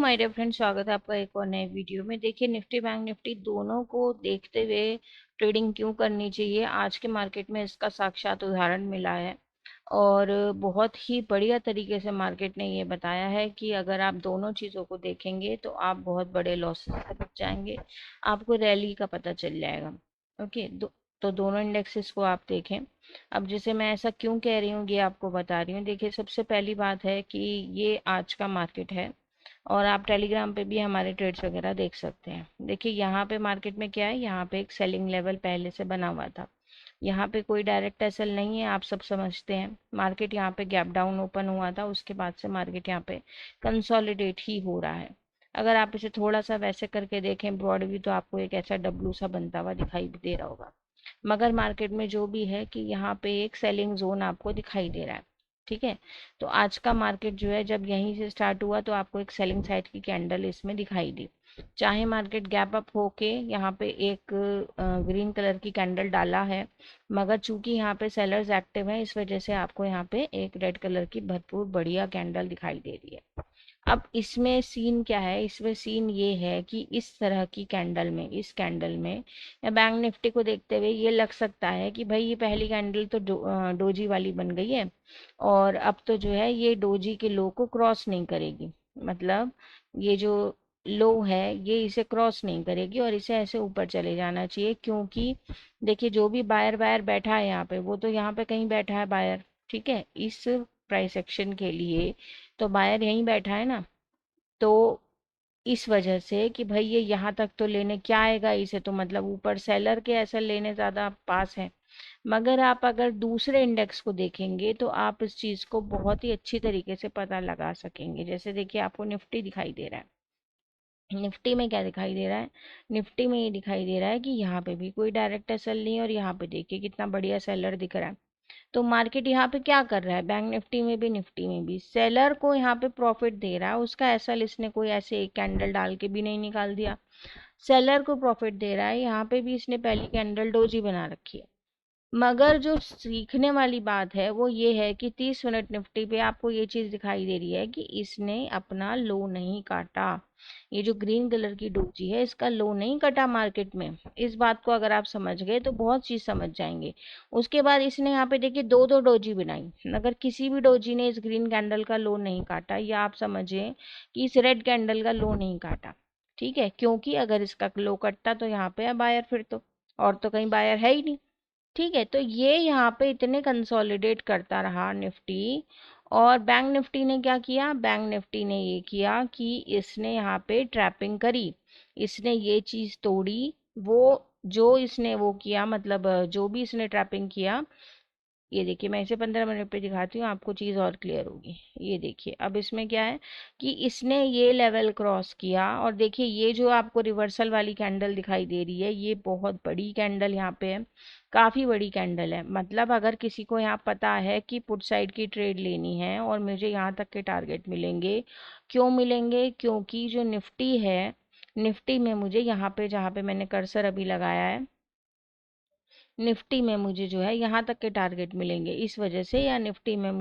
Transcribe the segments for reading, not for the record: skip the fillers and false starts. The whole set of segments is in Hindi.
माय डियर फ्रेंड, स्वागत है आपका एक और नए वीडियो में। देखिए, निफ्टी बैंक निफ्टी दोनों को देखते हुए ट्रेडिंग क्यों करनी चाहिए, आज के मार्केट में इसका साक्षात उदाहरण मिला है। और बहुत ही बढ़िया तरीके से मार्केट ने ये बताया है कि अगर आप दोनों चीज़ों को देखेंगे तो आप बहुत बड़े लॉसेस से बच जाएंगे, आपको रैली का पता चल जाएगा। ओके, तो दोनों इंडेक्सेस को आप देखें। अब जैसे मैं ऐसा क्यों कह रही हूँ ये आपको बता रही हूँ। देखिए, सबसे पहली बात है कि ये आज का मार्केट है और आप टेलीग्राम पे भी हमारे ट्रेड्स वगैरह देख सकते हैं। देखिए, यहाँ पे मार्केट में क्या है, यहाँ पे एक सेलिंग लेवल पहले से बना हुआ था। यहाँ पे कोई डायरेक्ट एसएल नहीं है, आप सब समझते हैं। मार्केट यहाँ पे गैप डाउन ओपन हुआ था, उसके बाद से मार्केट यहाँ पे कंसोलिडेट ही हो रहा है। अगर आप इसे थोड़ा सा वैसे करके देखें ब्रॉड व्यू, तो आपको एक ऐसा डब्लू सा बनता हुआ दिखाई दे रहा होगा। मगर मार्केट में जो भी है कि यहाँ पे एक सेलिंग जोन आपको दिखाई दे रहा है। ठीक है, तो आज का मार्केट जो है जब यहीं से स्टार्ट हुआ तो आपको एक सेलिंग साइड की कैंडल इसमें दिखाई दी। चाहे मार्केट गैप अप होके यहाँ पे एक ग्रीन कलर की कैंडल डाला है, मगर चूंकि यहाँ पे सेलर्स एक्टिव हैं, इस वजह से आपको यहाँ पे एक रेड कलर की भरपूर बढ़िया कैंडल दिखाई दे रही है। अब इसमें सीन क्या है, इसमें सीन ये है कि इस तरह की कैंडल में, इस कैंडल में या बैंक निफ्टी को देखते हुए ये लग सकता है कि भाई ये पहली कैंडल तो डोजी वाली बन गई है और अब तो जो है ये डोजी के लो को क्रॉस नहीं करेगी। मतलब ये जो लो है ये इसे क्रॉस नहीं करेगी और इसे ऐसे ऊपर चले जाना चाहिए, क्योंकि देखिए जो भी बायर बायर बैठा है यहाँ पे, वो तो यहाँ पे कहीं बैठा है बायर। ठीक है, इस प्राइस एक्शन के लिए तो बायर यहीं बैठा है ना। तो इस वजह से कि भाई ये यहाँ तक तो लेने क्या आएगा इसे, तो मतलब ऊपर सेलर के ऐसा लेने ज़्यादा पास है। मगर आप अगर दूसरे इंडेक्स को देखेंगे तो आप इस चीज़ को बहुत ही अच्छी तरीके से पता लगा सकेंगे। जैसे देखिए, आपको निफ्टी दिखाई दे रहा है। निफ्टी में क्या दिखाई दे रहा है, निफ्टी में ये दिखाई दे रहा है कि यहाँ पे भी कोई डायरेक्ट सेल नहीं है और यहाँ पे देखिए कितना बढ़िया सेलर दिख रहा है। तो मार्केट यहाँ पे क्या कर रहा है, बैंक निफ्टी में भी निफ्टी में भी सेलर को यहाँ पे प्रॉफिट दे रहा है। उसका एसएल इसने कोई ऐसे एक कैंडल डाल के भी नहीं निकाल दिया, सेलर को प्रॉफिट दे रहा है। यहाँ पे भी इसने पहली कैंडल डोजी बना रखी है। मगर जो सीखने वाली बात है वो ये है कि 30 मिनट निफ्टी पे आपको ये चीज़ दिखाई दे रही है कि इसने अपना लो नहीं काटा। ये जो ग्रीन कलर की डोजी है इसका लो नहीं कटा मार्केट में। इस बात को अगर आप समझ गए तो बहुत चीज़ समझ जाएंगे। उसके बाद इसने यहाँ पे देखिए दो दो डोजी बनाई, मगर किसी भी डोजी ने इस ग्रीन कैंडल का लो नहीं काटा, या आप समझें कि इस रेड कैंडल का लो नहीं काटा। ठीक है, क्योंकि अगर इसका लो कटता तो यहाँ पे बायर, फिर तो और तो कहीं बायर है ही नहीं। ठीक है, तो ये यहाँ पे इतने कंसोलिडेट करता रहा निफ्टी। और बैंक निफ्टी ने क्या किया, बैंक निफ्टी ने ये किया कि इसने यहाँ पे ट्रैपिंग करी, इसने ये चीज़ तोड़ी। वो जो इसने वो किया, मतलब जो भी इसने ट्रैपिंग किया, ये देखिए मैं इसे 15 मिनट पे दिखाती हूँ, आपको चीज़ और क्लियर होगी। ये देखिए अब इसमें क्या है कि इसने ये लेवल क्रॉस किया और देखिए ये जो आपको रिवर्सल वाली कैंडल दिखाई दे रही है, ये बहुत बड़ी कैंडल यहाँ पे है, काफ़ी बड़ी कैंडल है। मतलब अगर किसी को यहाँ पता है कि पुट साइड की ट्रेड लेनी है और मुझे यहाँ तक के टारगेट मिलेंगे, क्यों मिलेंगे, क्योंकि जो निफ्टी है, निफ्टी में मुझे यहाँ पे जहाँ पे मैंने कर्सर अभी लगाया है, निफ्टी में मुझे जो है यहाँ तक के टारगेट मिलेंगे इस वजह से, या निफ्टी में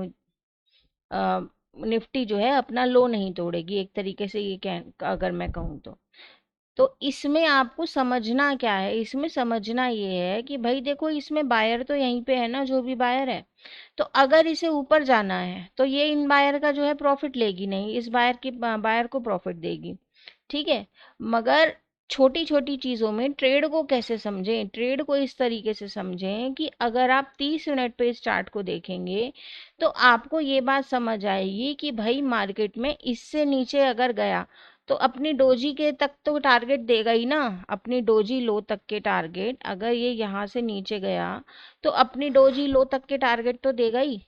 निफ्टी जो है अपना लो नहीं तोड़ेगी एक तरीके से, ये कह अगर मैं कहूँ तो इसमें आपको समझना क्या है, इसमें समझना ये है कि भाई देखो इसमें बायर तो यहीं पे है ना, जो भी बायर है। तो अगर इसे ऊपर जाना है तो ये इन बायर का जो है प्रॉफिट लेगी नहीं, इस बायर को प्रॉफिट देगी। ठीक है, मगर छोटी छोटी चीज़ों में ट्रेड को कैसे समझें, ट्रेड को इस तरीके से समझें कि अगर आप 30 मिनट पे इस चार्ट को देखेंगे तो आपको ये बात समझ आएगी कि भाई मार्केट में इससे नीचे अगर गया तो अपनी डोजी के तक तो टारगेट देगा ही ना, अपनी डोजी लो तक के टारगेट। अगर ये यहाँ से नीचे गया तो अपनी डोजी लो तक के टारगेट तो देगा ही।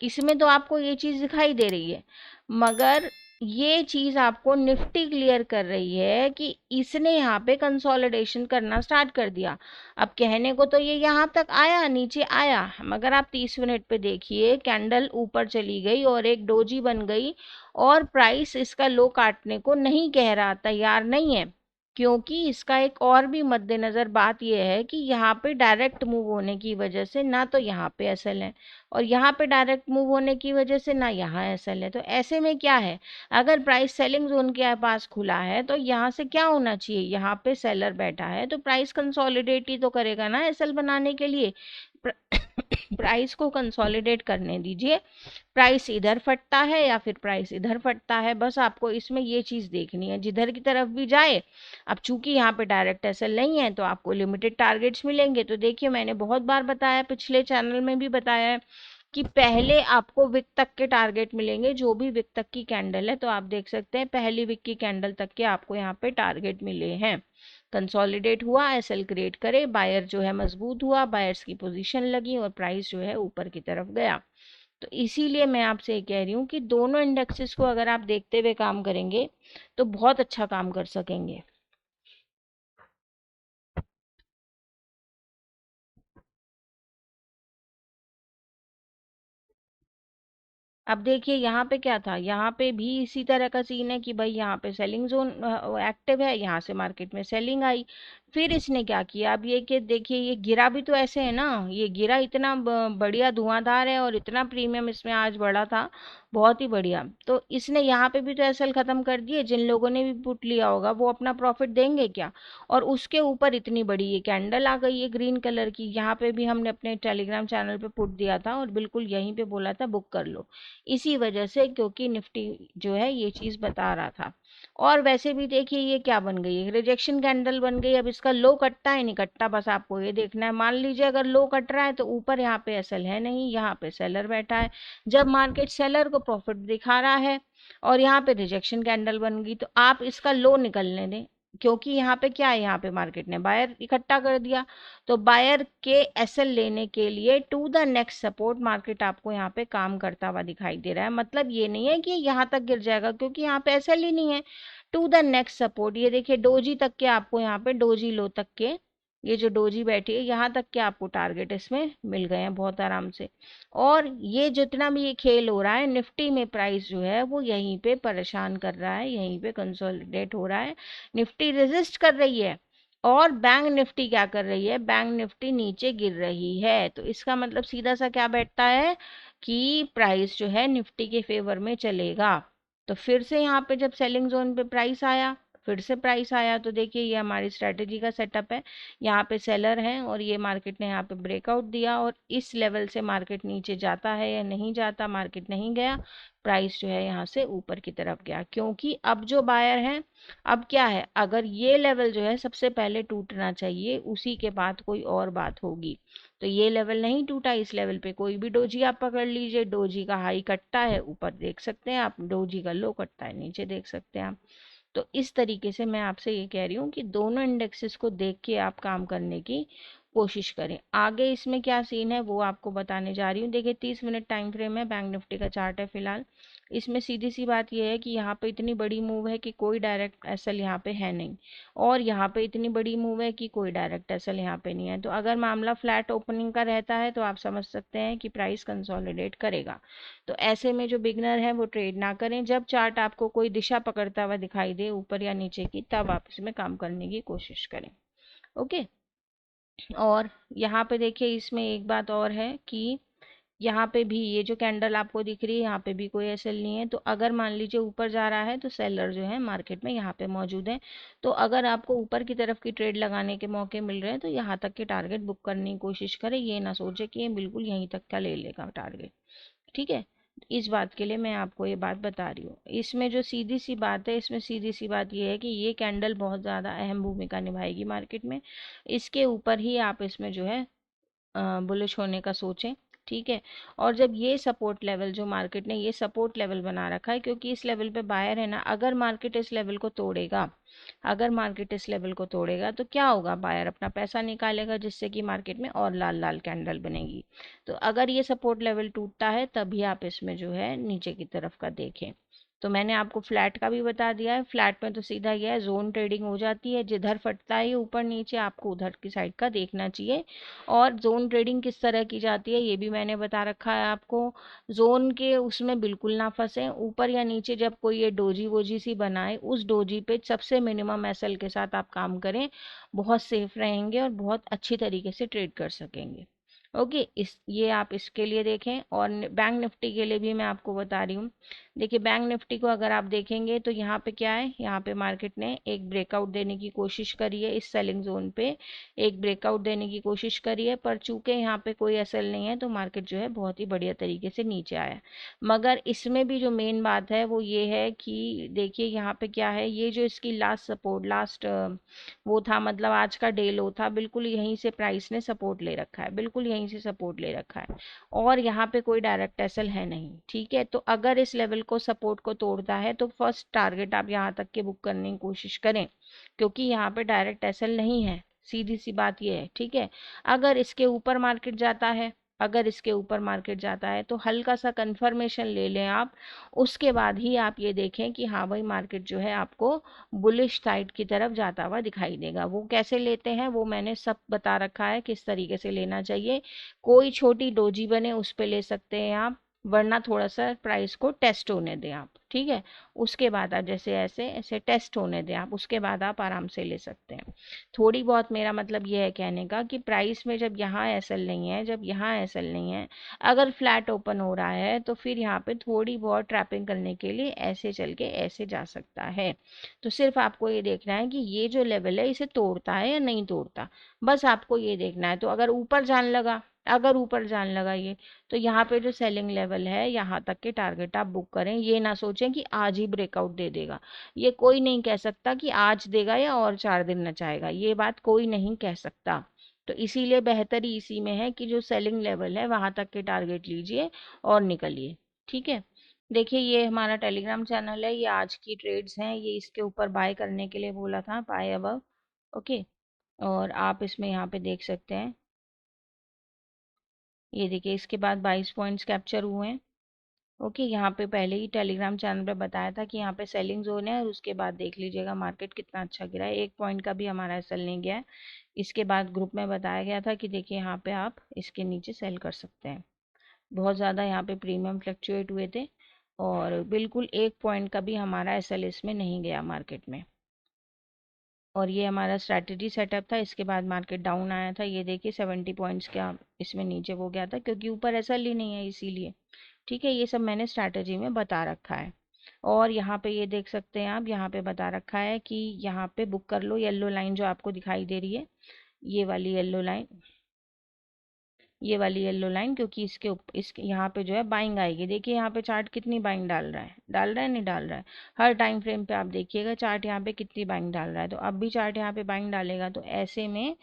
इसमें तो आपको ये चीज़ दिखाई दे रही है, मगर ये चीज़ आपको निफ्टी क्लियर कर रही है कि इसने यहाँ पे कंसोलिडेशन करना स्टार्ट कर दिया। अब कहने को तो ये यहाँ तक आया, नीचे आया, मगर आप 30 मिनट पे देखिए कैंडल ऊपर चली गई और एक डोजी बन गई और प्राइस इसका लो काटने को नहीं कह रहा, तैयार नहीं है। क्योंकि इसका एक और भी मद्देनजर बात यह है कि यहाँ पे डायरेक्ट मूव होने की वजह से ना तो यहाँ पे एसएल है और यहाँ पे डायरेक्ट मूव होने की वजह से ना यहाँ एसएल है। तो ऐसे में क्या है, अगर प्राइस सेलिंग जोन के पास खुला है तो यहाँ से क्या होना चाहिए, यहाँ पे सेलर बैठा है तो प्राइस कंसोलिडेट ही तो करेगा ना एसएल बनाने के लिए। प्राइस को कंसोलिडेट करने दीजिए, प्राइस इधर फटता है या फिर प्राइस इधर फटता है, बस आपको इसमें ये चीज़ देखनी है, जिधर की तरफ भी जाए। अब चूंकि यहाँ पे डायरेक्ट एसएल नहीं है तो आपको लिमिटेड टारगेट्स मिलेंगे। तो देखिए मैंने बहुत बार बताया, पिछले चैनल में भी बताया है कि पहले आपको विक तक के टारगेट मिलेंगे, जो भी विक तक की कैंडल है। तो आप देख सकते हैं पहली विक की कैंडल तक के आपको यहाँ पे टारगेट मिले हैं। कंसोलिडेट हुआ, एसएल क्रिएट करे, बायर जो है मजबूत हुआ, बायर्स की पोजीशन लगी और प्राइस जो है ऊपर की तरफ गया। तो इसीलिए मैं आपसे ये कह रही हूँ कि दोनों इंडेक्सेस को अगर आप देखते हुए काम करेंगे तो बहुत अच्छा काम कर सकेंगे। अब देखिए यहाँ पे क्या था, यहाँ पे भी इसी तरह का सीन है कि भाई यहाँ पे सेलिंग जोन एक्टिव है, यहाँ से मार्केट में सेलिंग आई। फिर इसने क्या किया, अब ये कि देखिए ये गिरा भी तो ऐसे है ना, ये गिरा इतना बढ़िया धुआंधार है और इतना प्रीमियम इसमें आज बढ़ा था, बहुत ही बढ़िया। तो इसने यहाँ पे भी तो एसएल खत्म कर दिए, जिन लोगों ने भी पुट लिया होगा वो अपना प्रॉफिट देंगे क्या। और उसके ऊपर इतनी बड़ी ये कैंडल आ गई है ग्रीन कलर की, यहाँ पे भी हमने अपने टेलीग्राम चैनल पे पुट दिया था और बिल्कुल यहीं पे बोला था बुक कर लो, इसी वजह से, क्योंकि निफ्टी जो है ये चीज बता रहा था। और वैसे भी देखिए ये क्या बन गई है, रिजेक्शन कैंडल बन गई। अब इसका लो कटता है नहीं कटता, बस आपको ये देखना है। मान लीजिए अगर लो कट रहा है तो ऊपर यहाँ पे एसएल है नहीं, यहाँ पे सेलर बैठा है। जब मार्केट सेलर को प्रॉफिट दिखा रहा है और यहाँ पे रिजेक्शन कैंडल बन गई तो आप इसका लो निकलने दें, क्योंकि यहाँ पे क्या है, यहाँ पे मार्केट ने बायर इकट्ठा कर दिया। तो बायर के एसएल लेने के लिए to the next support market आपको यहाँ पे काम करता हुआ दिखाई दे रहा है। मतलब ये नहीं है कि यहाँ तक गिर जाएगा, क्योंकि यहाँ पे एसएल ही नहीं है। टू द नेक्स्ट सपोर्ट, ये देखिए डोजी तक के आपको यहाँ पे, डोजी लो तक के, ये जो डोजी बैठी है यहाँ तक के आपको टारगेट इसमें मिल गए हैं बहुत आराम से। और ये जितना भी ये खेल हो रहा है निफ्टी में, प्राइस जो है वो यहीं पे परेशान कर रहा है, यहीं पे कंसोलिडेट हो रहा है। निफ्टी रेजिस्ट कर रही है और बैंक निफ्टी क्या कर रही है, बैंक निफ्टी नीचे गिर रही है। तो इसका मतलब सीधा सा क्या बैठता है कि प्राइस जो है निफ्टी के फेवर में चलेगा। तो फिर से यहाँ पे जब सेलिंग जोन पे प्राइस आया, फिर से प्राइस आया, तो देखिए ये हमारी स्ट्रेटेजी का सेटअप है। यहाँ पे सेलर हैं और ये मार्केट ने यहाँ पे ब्रेकआउट दिया और इस लेवल से मार्केट नीचे जाता है या नहीं जाता, मार्केट नहीं गया, प्राइस जो है यहाँ से ऊपर की तरफ गया। क्योंकि अब जो बायर हैं, अब क्या है, अगर ये लेवल जो है सबसे पहले टूटना चाहिए, उसी के बाद कोई और बात होगी। तो ये लेवल नहीं टूटा, इस लेवल पे कोई भी डोजी आप पकड़ लीजिए, डोजी का हाई कटता है ऊपर देख सकते हैं आप, डोजी का लो कटता है नीचे देख सकते हैं आप। तो इस तरीके से मैं आपसे ये कह रही हूँ कि दोनों इंडेक्सेस को देख के आप काम करने की कोशिश करें। आगे इसमें क्या सीन है वो आपको बताने जा रही हूँ। देखिए 30 मिनट टाइम फ्रेम है, बैंक निफ्टी का चार्ट है फिलहाल। इसमें सीधी सी बात यह है कि यहाँ पे इतनी बड़ी मूव है कि कोई डायरेक्ट एसएल यहाँ पे है नहीं, और यहाँ पे इतनी बड़ी मूव है कि कोई डायरेक्ट एसएल यहाँ पे नहीं है। तो अगर मामला फ्लैट ओपनिंग का रहता है तो आप समझ सकते हैं कि प्राइस कंसोलिडेट करेगा। तो ऐसे में जो बिगनर है वो ट्रेड ना करें। जब चार्ट आपको कोई दिशा पकड़ता हुआ दिखाई दे ऊपर या नीचे की, तब आप इसमें काम करने की कोशिश करें। ओके। और यहाँ पे देखिए इसमें एक बात और है कि यहाँ पे भी ये जो कैंडल आपको दिख रही है यहाँ पे भी कोई एसएल नहीं है। तो अगर मान लीजिए ऊपर जा रहा है तो सेलर जो है मार्केट में यहाँ पे मौजूद है। तो अगर आपको ऊपर की तरफ की ट्रेड लगाने के मौके मिल रहे हैं तो यहाँ तक के टारगेट बुक करने की कोशिश करें, ये ना सोचे कि ये बिल्कुल यहीं तक का ले लेगा टारगेट। ठीक है, इस बात के लिए मैं आपको ये बात बता रही हूँ। इसमें जो सीधी सी बात है, इसमें सीधी सी बात ये है कि ये कैंडल बहुत ज़्यादा अहम भूमिका निभाएगी मार्केट में। इसके ऊपर ही आप इसमें जो है बुलिश होने का सोचें। ठीक है। और जब ये सपोर्ट लेवल, जो मार्केट ने ये सपोर्ट लेवल बना रखा है, क्योंकि इस लेवल पे बायर है ना, अगर मार्केट इस लेवल को तोड़ेगा, अगर मार्केट इस लेवल को तोड़ेगा तो क्या होगा, बायर अपना पैसा निकालेगा, जिससे कि मार्केट में और लाल लाल कैंडल बनेगी। तो अगर ये सपोर्ट लेवल टूटता है तभी आप इसमें जो है नीचे की तरफ का देखें। तो मैंने आपको फ्लैट का भी बता दिया है। फ्लैट में तो सीधा यह है, जोन ट्रेडिंग हो जाती है, जिधर फटता है ऊपर नीचे आपको उधर की साइड का देखना चाहिए। और जोन ट्रेडिंग किस तरह की जाती है ये भी मैंने बता रखा है आपको। जोन के उसमें बिल्कुल ना फंसे, ऊपर या नीचे जब कोई ये डोजी वोजी सी बनाए उस डोजी पे सबसे मिनिमम एसएल के साथ आप काम करें, बहुत सेफ रहेंगे और बहुत अच्छी तरीके से ट्रेड कर सकेंगे। ओके, इस ये आप इसके लिए देखें। और बैंक निफ्टी के लिए भी मैं आपको बता रही हूँ। देखिए बैंक निफ्टी को अगर आप देखेंगे तो यहाँ पे क्या है, यहाँ पे मार्केट ने एक ब्रेकआउट देने की कोशिश करी है, इस सेलिंग जोन पे एक ब्रेकआउट देने की कोशिश करी है, पर चूंकि यहाँ पे कोई एसएल नहीं है तो मार्केट जो है बहुत ही बढ़िया तरीके से नीचे आया। मगर इसमें भी जो मेन बात है वो ये है कि देखिए यहाँ पे क्या है, ये जो इसकी लास्ट सपोर्ट, लास्ट वो था, मतलब आज का डे लो था, बिल्कुल यहीं से प्राइस ने सपोर्ट ले रखा है, बिल्कुल यहीं से सपोर्ट ले रखा है। और यहाँ पे कोई डायरेक्ट एसएल है नहीं, ठीक है। तो अगर इस लेवल को, सपोर्ट को तोड़ता है तो फर्स्ट टारगेट आप यहाँ तक के बुक करने की कोशिश करें, क्योंकि यहाँ पे डायरेक्ट एसएल नहीं है, सीधी सी बात ये है, ठीक है। अगर इसके ऊपर मार्केट जाता है, अगर इसके ऊपर मार्केट जाता है तो हल्का सा कंफर्मेशन ले लें आप, उसके बाद ही आप ये देखें कि हाँ भाई मार्केट जो है आपको बुलिश साइड की तरफ जाता हुआ दिखाई देगा। वो कैसे लेते हैं वो मैंने सब बता रखा है, किस तरीके से लेना चाहिए। कोई छोटी डोजी बने उस पे ले सकते हैं आप, वरना थोड़ा सा प्राइस को टेस्ट होने दें आप, ठीक है। उसके बाद आप जैसे ऐसे ऐसे टेस्ट होने दें आप, उसके बाद आप आराम से ले सकते हैं। थोड़ी बहुत, मेरा मतलब ये है कहने का कि प्राइस में जब यहाँ एसएल नहीं है, जब यहाँ एसएल नहीं है, अगर फ्लैट ओपन हो रहा है तो फिर यहाँ पे थोड़ी बहुत ट्रैपिंग करने के लिए ऐसे चल के ऐसे जा सकता है। तो सिर्फ आपको ये देखना है कि ये जो लेवल है इसे तोड़ता है या नहीं तोड़ता, बस आपको ये देखना है। तो अगर ऊपर जाने लगा, अगर ऊपर जाने लगा ये, तो यहाँ पे जो सेलिंग लेवल है यहाँ तक के टारगेट आप बुक करें। ये ना सोचें कि आज ही ब्रेकआउट दे देगा, ये कोई नहीं कह सकता कि आज देगा या और 4 दिन नचाएगा, ये बात कोई नहीं कह सकता। तो इसीलिए बेहतर ही इसी में है कि जो सेलिंग लेवल है वहां तक के टारगेट लीजिए और निकलिए, ठीक है। देखिए ये हमारा टेलीग्राम चैनल है, ये आज की ट्रेड्स हैं, ये इसके ऊपर बाय करने के लिए बोला था, बाय अबव। ओके, और आप इसमें यहाँ पे देख सकते हैं, ये देखिए इसके बाद 22 पॉइंट्स कैप्चर हुए हैं। ओके, यहाँ पे पहले ही टेलीग्राम चैनल पे बताया था कि यहाँ पे सेलिंग जोन है, और उसके बाद देख लीजिएगा मार्केट कितना अच्छा गिरा है, 1 पॉइंट का भी हमारा सेल नहीं गया है। इसके बाद ग्रुप में बताया गया था कि देखिए यहाँ पे आप इसके नीचे सेल कर सकते हैं। बहुत ज़्यादा यहाँ पे प्रीमियम फ्लक्चुएट हुए थे, और बिल्कुल 1 पॉइंट का भी हमारा एसएल इसमें नहीं गया मार्केट में। और ये हमारा स्ट्रैटेजी सेटअप था, इसके बाद मार्केट डाउन आया था, ये देखिए 70 पॉइंट्स का इसमें नीचे हो गया था, क्योंकि ऊपर एसएल ही नहीं है इसीलिए, ठीक है। ये सब मैंने स्ट्रैटेजी में बता रखा है। और यहाँ पे ये देख सकते हैं आप, यहाँ पे बता रखा है कि यहाँ पे बुक कर लो, येलो लाइन जो आपको दिखाई दे रही है, ये वाली येलो लाइन, ये वाली येलो लाइन, क्योंकि इसके यहाँ पे जो है बाइंग आएगी। देखिए यहाँ पे चार्ट कितनी बाइंग डाल रहा है, डाल रहा है नहीं डाल रहा है, हर टाइम फ्रेम पे आप देखिएगा चार्ट यहाँ पे कितनी बाइंग डाल रहा है। तो अब भी चार्ट यहाँ पे बाइंग डालेगा, तो ऐसे में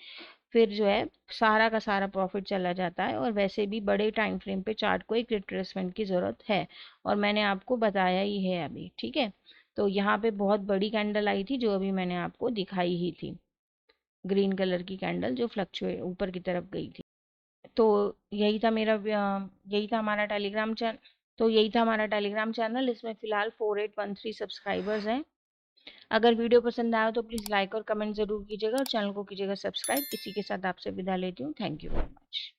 फिर जो है सारा का सारा प्रॉफिट चला जाता है। और वैसे भी बड़े टाइम फ्रेम पे चार्ट को एक रिट्रेसमेंट की ज़रूरत है, और मैंने आपको बताया ही है अभी, ठीक है। तो यहाँ पे बहुत बड़ी कैंडल आई थी जो अभी मैंने आपको दिखाई ही थी, ग्रीन कलर की कैंडल जो फ्लक्चुएट ऊपर की तरफ गई थी। तो यही था मेरा यही था हमारा टेलीग्राम चैनल। तो यही था हमारा टेलीग्राम चैनल, इसमें फ़िलहाल 4813 सब्सक्राइबर्स हैं। अगर वीडियो पसंद आया तो प्लीज़ लाइक और कमेंट ज़रूर कीजिएगा, और चैनल को कीजिएगा सब्सक्राइब। इसी के साथ आपसे विदा लेती हूँ, थैंक यू वेरी मच।